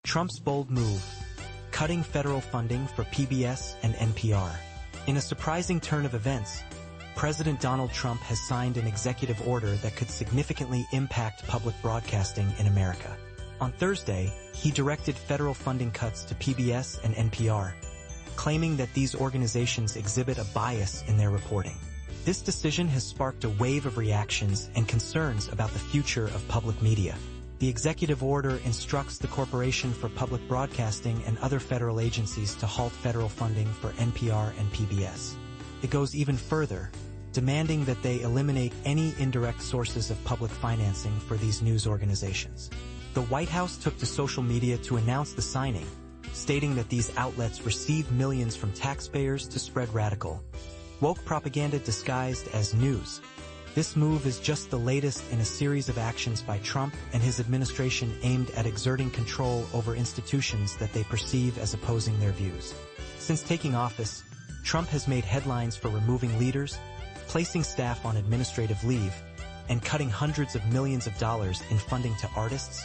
Trump's bold move, cutting federal funding for PBS and NPR. In a surprising turn of events, President Donald Trump has signed an executive order that could significantly impact public broadcasting in America. On Thursday, he directed federal funding cuts to PBS and NPR, claiming that these organizations exhibit a bias in their reporting. This decision has sparked a wave of reactions and concerns about the future of public media. The executive order instructs the Corporation for Public Broadcasting and other federal agencies to halt federal funding for NPR and PBS. It goes even further, demanding that they eliminate any indirect sources of public financing for these news organizations. The White House took to social media to announce the signing, stating that these outlets receive millions from taxpayers to spread radical, woke propaganda disguised as news. This move is just the latest in a series of actions by Trump and his administration aimed at exerting control over institutions that they perceive as opposing their views. Since taking office, Trump has made headlines for removing leaders, placing staff on administrative leave, and cutting hundreds of millions of dollars in funding to artists,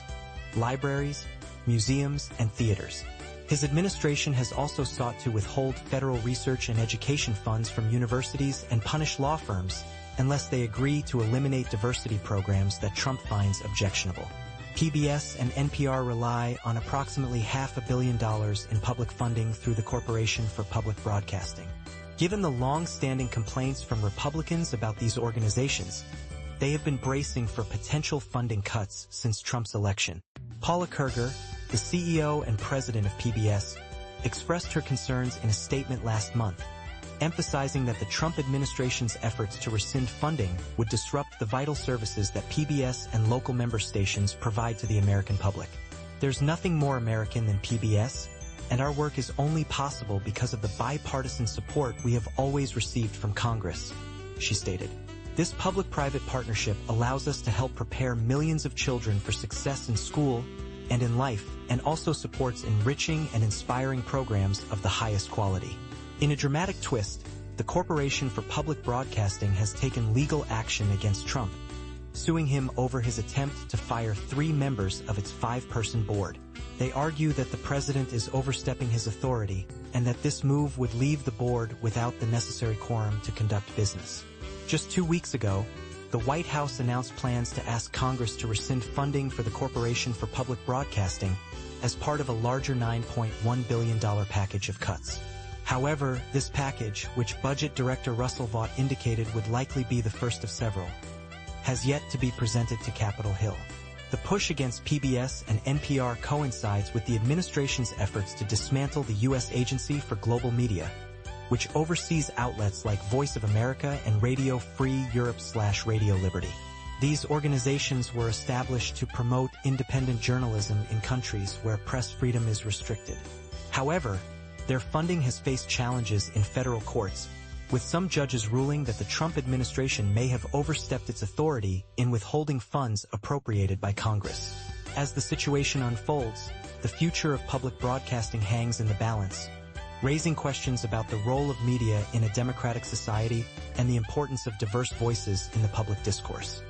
libraries, museums, and theaters. His administration has also sought to withhold federal research and education funds from universities and punish law firms unless they agree to eliminate diversity programs that Trump finds objectionable. PBS and NPR rely on approximately $500 million in public funding through the Corporation for Public Broadcasting. Given the long-standing complaints from Republicans about these organizations, they have been bracing for potential funding cuts since Trump's election. Paula Kerger, the CEO and president of PBS, expressed her concerns in a statement last month, emphasizing that the Trump administration's efforts to rescind funding would disrupt the vital services that PBS and local member stations provide to the American public. There's nothing more American than PBS, and our work is only possible because of the bipartisan support we have always received from Congress, she stated. This public-private partnership allows us to help prepare millions of children for success in school and in life, and also supports enriching and inspiring programs of the highest quality. In a dramatic twist, the Corporation for Public Broadcasting has taken legal action against Trump, suing him over his attempt to fire 3 members of its 5-person board. They argue that the president is overstepping his authority and that this move would leave the board without the necessary quorum to conduct business. Just 2 weeks ago, the White House announced plans to ask Congress to rescind funding for the Corporation for Public Broadcasting as part of a larger $9.1 billion package of cuts. However, this package, which Budget Director Russell Vought indicated would likely be the first of several, has yet to be presented to Capitol Hill. The push against PBS and NPR coincides with the administration's efforts to dismantle the U.S. Agency for Global Media, which oversees outlets like Voice of America and Radio Free Europe/Radio Liberty. These organizations were established to promote independent journalism in countries where press freedom is restricted. However, their funding has faced challenges in federal courts, with some judges ruling that the Trump administration may have overstepped its authority in withholding funds appropriated by Congress. As the situation unfolds, the future of public broadcasting hangs in the balance, raising questions about the role of media in a democratic society and the importance of diverse voices in the public discourse.